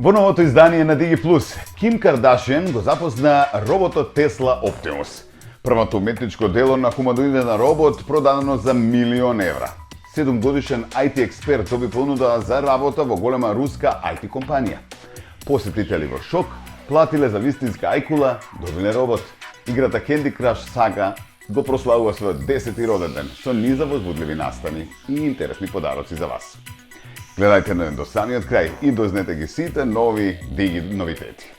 Во новото издание на DigiPlus, Ким Кардашиан го запозна роботот Tesla Optimus. Првото уметничко дело на хуманоиден робот продадено за €1.000.000. 7-годишен IT експерт доби понуда за работа во голема руска IT компанија. Посетители во шок платиле за вистинска ајкула, добиле робот. Играта Candy Crush Saga го прославува својот 10-ти роден ден со низа возбудливи настани и интересни подароци за вас. Гледајте на до самиот крај и дознете ги сите нови Диги новитети.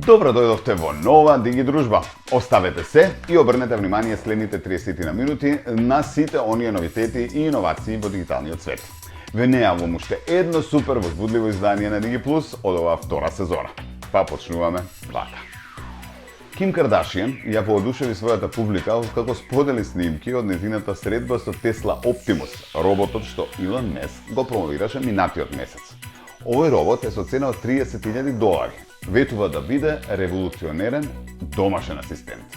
Добро дојдовте во нова Диги дружба. Оставете се и обрнете внимание следните 30 на минути на сите оние новитети и иновации во дигиталниот свет. Ве нејавам уште едно супер возбудливо издание на DigiPlus од оваа втора сезона. Па почнуваме вака. Ким Кардашиан ја воодушеви својата публика како сподели снимки од нејзината средба со Tesla Optimus, роботот што Илон Маск го промовираше минатиот месец. Овој робот е со цена од $30.000. Ветува да биде револуционерен домашен асистент.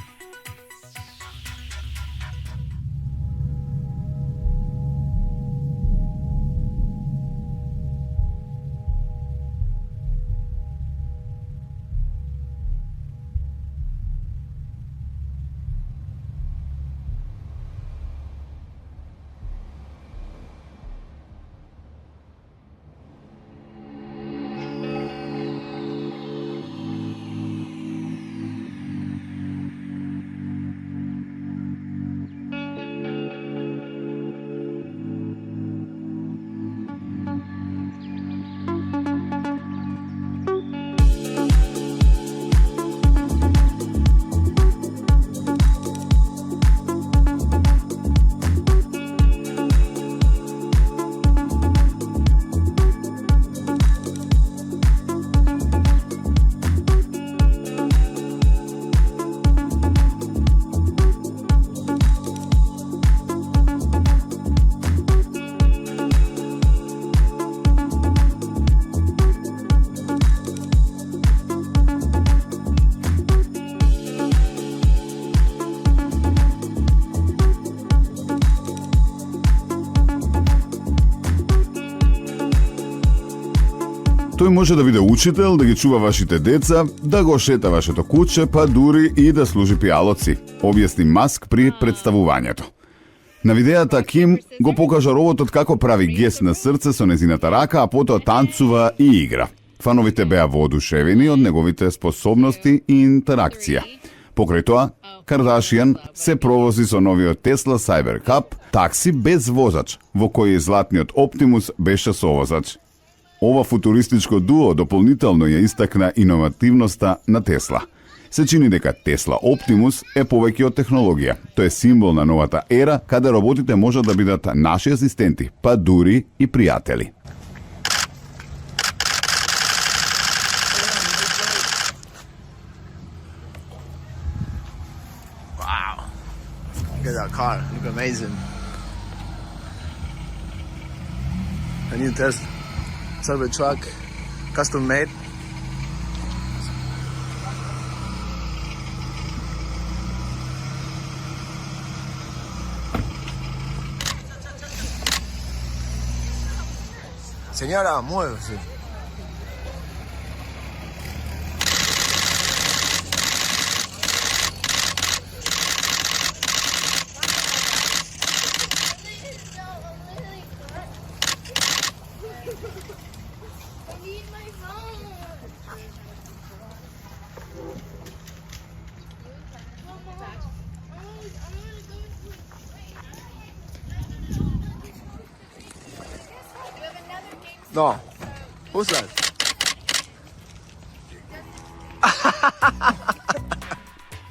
Тој може да биде учител, да ги чува вашите деца, да го шета вашето куче, па дури и да служи пијалоци, објасни Маск при представувањето. На видеата Ким го покажа роботот како прави гест на срце со незината рака, а потоа танцува и игра. Фановите беа воодушевени од неговите способности и интеракција. Покрај тоа, Кардашиан се провози со новиот Tesla Cybercup, такси без возач, во кој златниот Optimus беше совозач. Ова футуристичко дуо дополнително ја истакна иновативноста на Тесла. Се чини дека Tesla Optimus е повеќе од технологија. Тој е символ на новата ера, каде роботите можат да бидат наши асистенти, па дури и пријатели. Wow. Look at that car. Look amazing. A new Tesla Cybertruck, custom made. Señora, muévese. No. Who's that?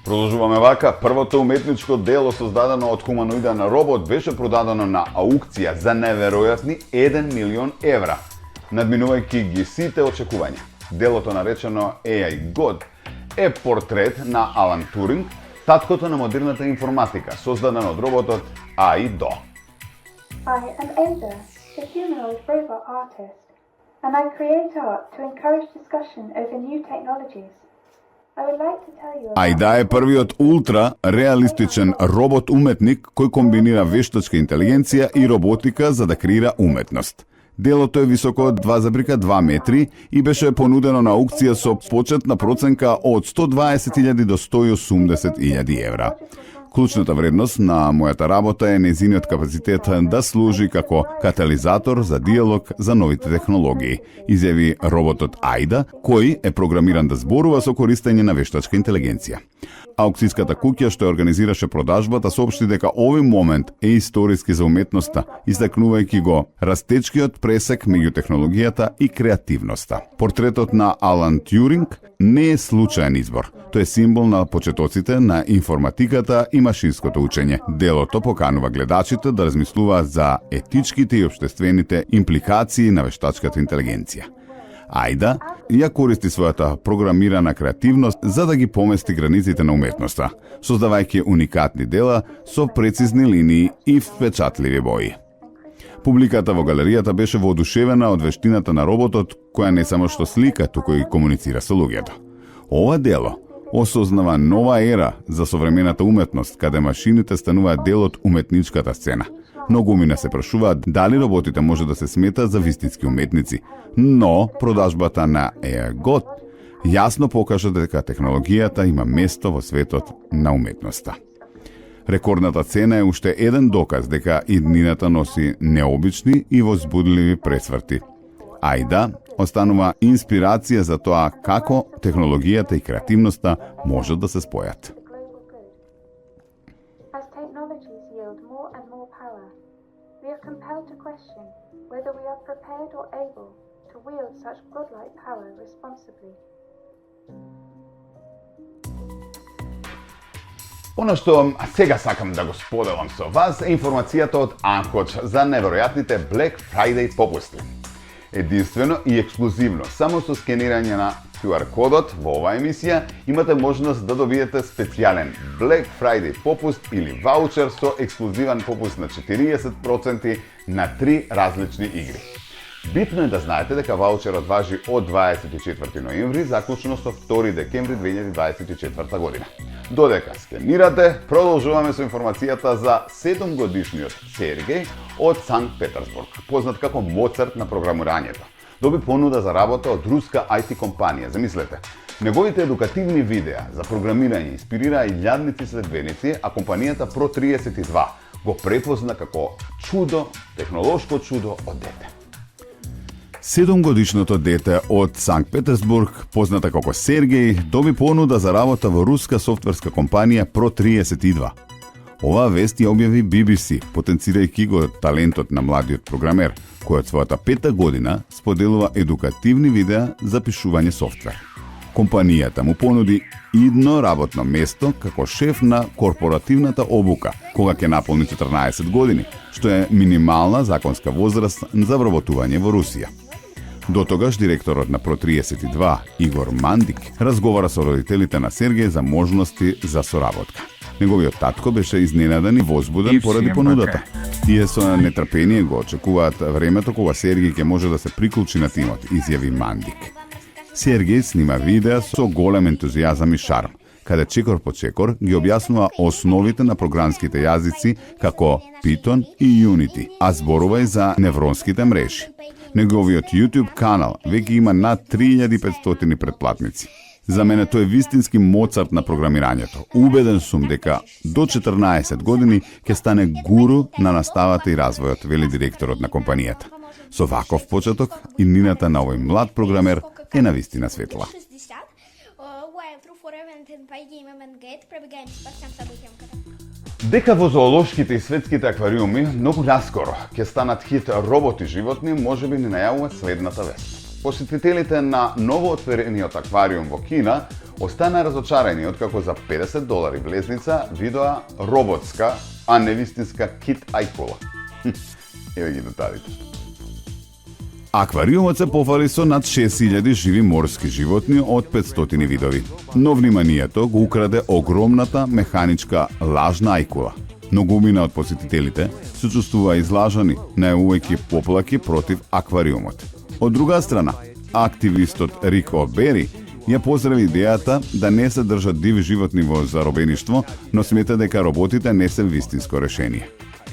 Продолжуваме вака. Првото уметничко дело создадено од хуманоиден робот беше продадено на аукција за неверојатни €1.000.000. надминувајќи ги сите очекувања. Делото наречено AI God е портрет на Алан Туринг, таткото на модерната информатика, создаден од роботот AI-DO. I am Ada, the humanoid robot artist, and I create art to encourage discussion over new technologies. I would like to tell you about... Ајда е првиот ултра реалистичен робот уметник кој комбинира вештачка интелигенција и роботика за да креира уметност. Делото е високо 2,2 метри и беше понудено на аукција со почетна проценка од 120.000 до 180.000 евра. Клучната вредност на мојата работа е нејзиниот капацитет да служи како катализатор за диалог за новите технологии, изјави роботот Ајда, кој е програмиран да зборува со користење на вештачка интелигенција. Аукцијската куќа што организираше продажбата соопшти дека овој момент е историски за уметноста, истакнувајќи го растечкиот пресек меѓу технологијата и креативноста. Портретот на Алан Тюринг не е случаен избор. Тој е символ на почетоците на информатиката и машинското учење. Делото поканува гледачите да размислуваат за етичките и општествените импликации на вештачката интелигенција. Ајда ја користи својата програмирана креативност за да ги помести границите на уметноста, создавајќи уникатни дела со прецизни линии и впечатливи бои. Публиката во галеријата беше воодушевена од вештината на роботот, која не само што слика, туку и комуницира со луѓето. Ова дело осознава нова ера за современата уметност, каде машините стануваат дел од уметничката сцена. Многумина се прашуваат дали роботите може да се сметат за вистински уметници, но продажбата на AI God јасно покажа дека технологијата има место во светот на уметноста. Рекордната цена е уште еден доказ дека иднината носи необични и возбудливи пресврти. Ајда останува инспирација за тоа како технологијата и креативноста можат да се спојат. As technologies yield more and more power, we are compelled to question whether we are prepared or able to wield such godlike power responsibly. Оно што сега сакам да го споделам со вас е информацијата од Анкоч за неверојатните Black Friday попусти. Единствено и ексклузивно, само со скенирање на QR кодот во оваа емисија имате можност да добиете специјален Black Friday попуст или ваучер со ексклузивен попуст на 40% на 3 различни игри. Битно е да знаете дека ваучерот важи од 24 ноември заклучно со 2 декември 2024 година. Додека скенирате, продолжуваме со информацијата за 7-годишниот Сергеј од Санкт Петерсбург, познат како Моцарт на програмирањето. Доби понуда за работа од руска IT компанија. Замислете, неговите едукативни видеа за програмирање инспирираа илјадници следбеници, а компанијата Pro32 го препозна како чудо, технолошко чудо од дете. 7-годишното дете од Санкт Петерсбург, позната како Сергеј, доби понуда за работа во руска софтверска компанија Pro32. Оваа вест ја објави BBC, потенцирајќи го талентот на младиот програмер, кој од својата 5-та година споделува едукативни видеа за пишување софтвер. Компанијата му понуди идно работно место како шеф на корпоративната обука, кога ќе наполни 14 години, што е минимална законска возраст за вработување во Русија. Дотогаш директорот на Pro32, Игор Мандик, разговара со родителите на Сергеј за можности за соработка. Неговиот татко беше изненаден и возбуден поради понудата. Тие со нетрпение го очекуваат времето кога Сергеј ќе може да се приклучи на тимот, изјави Мандик. Сергеј снима видеа со голем ентузијазам и шарм, каде чекор по чекор ги објаснува основите на програмските јазици како Python и Unity, а зборува и за невронските мрежи. Неговиот YouTube канал веќе има над 3500 претплатници. За мене тој е вистински Моцарт на програмирањето. Убеден сум дека до 14 години ќе стане гуру на наставата и развојот, вели директорот на компанијата. Со ваков почеток, иднината на овој млад програмер е навистина светла. Дека во зоолошките и светските аквариуми многу наскоро ќе станат хит роботи животни, можеби ни најавува следната вест. Посетителите на новоотворениот аквариум во Кина останаа разочарани откако за $50 влезница видоа роботска, а не вистинска кит ајкула. Еве ги деталите. Аквариумот се пофали со над 6000 живи морски животни од 500 видови. Но вниманието го украде огромната механичка лажна ајкула. Многумина од посетителите се чувствува излажани, најавувајќи поплаки против аквариумот. Од друга страна, активистот Рико Бери ја поздрави идејата да не се држат диви животни во заробеништво, но смета дека роботите не се вистинско решение.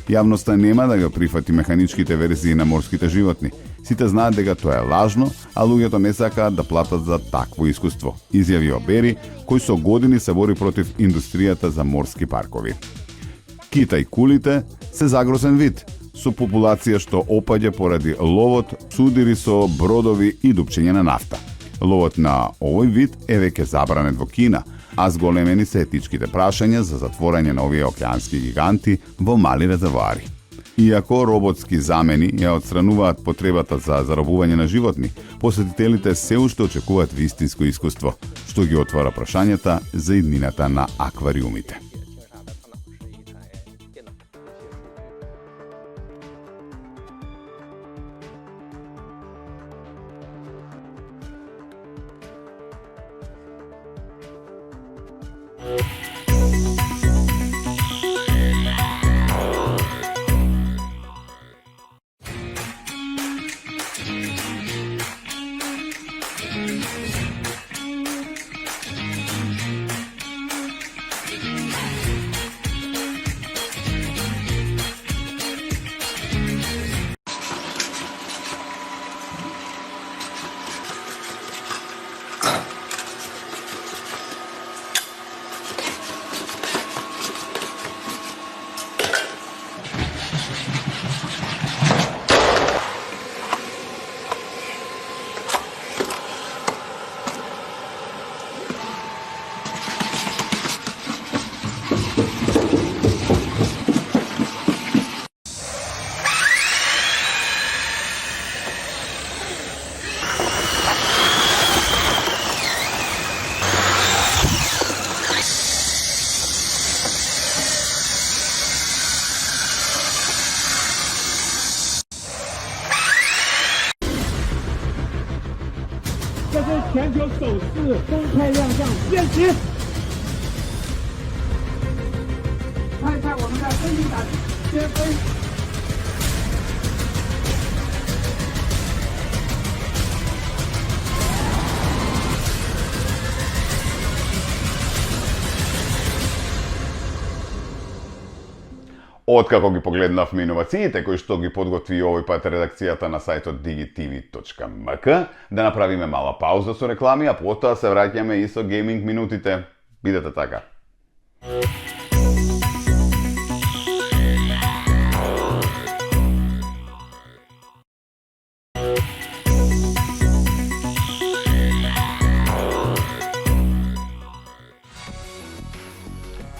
Јавноста нема да го прифати механичките верзии на морските животни. Сите знаат дека тоа е лажно, а луѓето не сакаат да платат за такво искуство, изјави Обери, кој со години се бори против индустријата за морски паркови. Кита и кулите се загрозен вид, со популација што опаѓа поради ловот, судири со бродови и дупчење на нафта. Ловот на овој вид е веќе забранет во Кина, а зголемени се етичките прашања за затворање на овие океански гиганти во мали резервоари. Иако роботски замени ја отстрануваат потребата за заробување на животни, посетителите се уште очекуваат вистинско искуство, што ги отвара прашањата за иднината на аквариумите.全球首次公开亮相，变旗！看一下我们的飞行展先飞。Откако ги погледнавме иновациите кои што ги подготви овој пат редакцијата на сајтот digitv.mk, да направиме мала пауза со реклами, а потоа се враќаме и со гейминг минутите. Бидете така.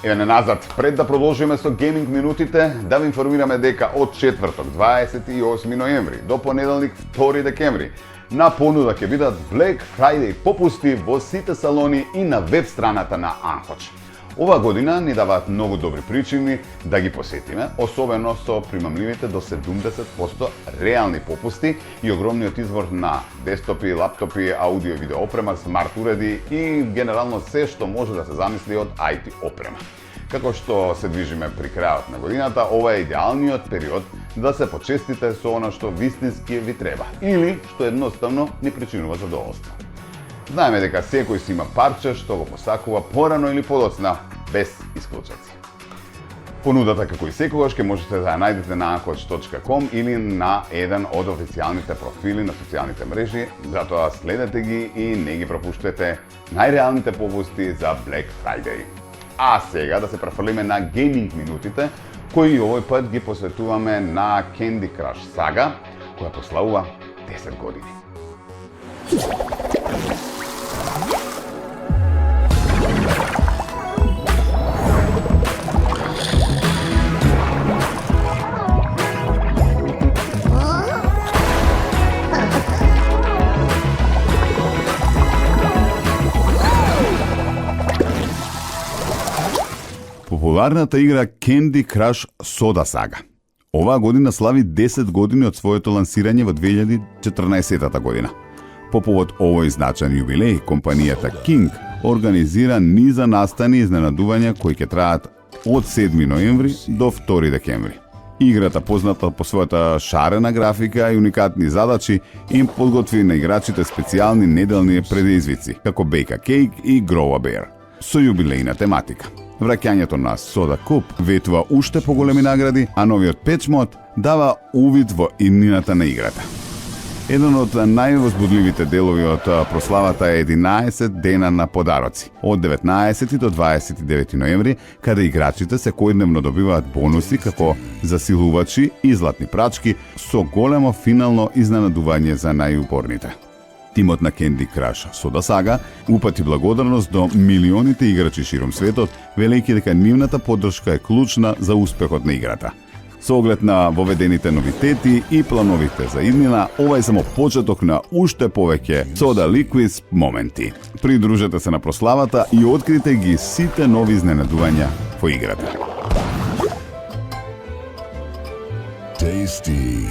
Еве назад, пред да продолжиме со гейминг минутите, да ви информираме дека од четврток 28 ноември до понеделник 2 декември на понуда ќе бидат Black Friday попусти во сите салони и на веб страната на Анхоч. Ова година ни даваат многу добри причини да ги посетиме, особено со примамливите до 70% реални попусти и огромниот избор на десктопи, лаптопи, аудио и видео опрема, смарт уреди и генерално се што може да се замисли од IT опрема. Како што се движиме при крајот на годината, ова е идеалниот период да се почестите со она што вистински ви треба или што едноставно ни причинува задоволство. Знаеме дека секој си има парче што го посакува порано или подоцна, без исклучаци. Понудата како и секогаш ќе можете да ја најдете на anchorage.com или на еден од официјалните профили на социјалните мрежи, затоа следете ги и не ги пропуштете најреалните попусти за Black Friday. А сега да се префрлиме на гейминг минутите, кои овој пат ги посветуваме на Candy Crush Saga, која прославува 10 години. Популарната игра Candy Crush Soda Saga. Оваа година слави 10 години од своето лансирање во 2014 година. По повод овој значаен јубилеј, компанијата King организира низа настани и изненадувања кои ќе траат од 7 ноември до 2 декември. Играта, позната по својата шарена графика и уникатни задачи, им подготви на играчите специјални неделни предизвици, како Bake a Cake и Grow a Bear, со јубилејна тематика. Враќањето на Soda Cup ветува уште поголеми награди, а новиот Patch Mod дава увид во иднината на играта. Еден од највозбудливите делови од прославата е 11 дена на подароци, од 19 до 29 ноември, каде играчите секојдневно добиваат бонуси како засилувачи и златни прачки со големо финално изненадување за најупорните. Тимот на Candy Crush Soda Saga упати благодарност до милионите играчи широм светот, велејќи дека нивната поддршка е клучна за успехот на играта. Со оглед на воведените новитети и плановите за иднина, ова е само почеток на уште повеќе Soda Liquids моменти. Придружете се на прославата и открите ги сите нови изненадувања во играта. Tasty.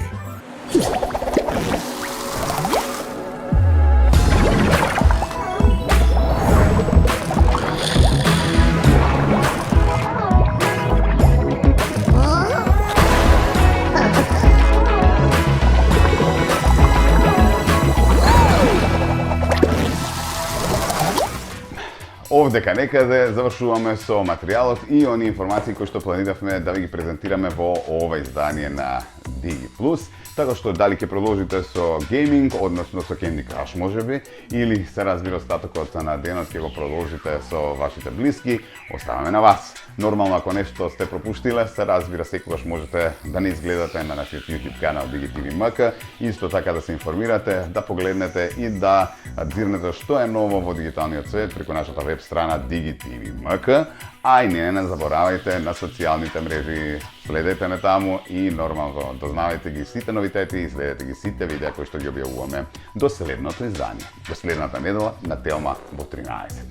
Овдека некаде завршуваме со материјалот и оние информации кои што планиравме да ви ги презентираме во ова издание на Digi Plus. Така што дали ќе продолжите со гейминг, односно со Candy Crush можеби, или се разбира остатокот на денот ќе го продолжите со вашите блиски, оставаме на вас. Нормално, ако нешто сте пропуштиле, се разбира секогаш можете да не изгледате на нашиот YouTube канал DigiTV.mk, исто така да се информирате, да погледнете и да дзирнете што е ново во дигиталниот свет преку нашата веб страна DigiTV.mk, а и не заборавајте на социјалните мрежи, следете ме таму и нормално дознавајте ги сите новитети и следете ги сите видеа кои што ги објавуваме до следното издание, до следната недела на Телма во 13.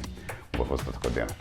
Во остатокот денот.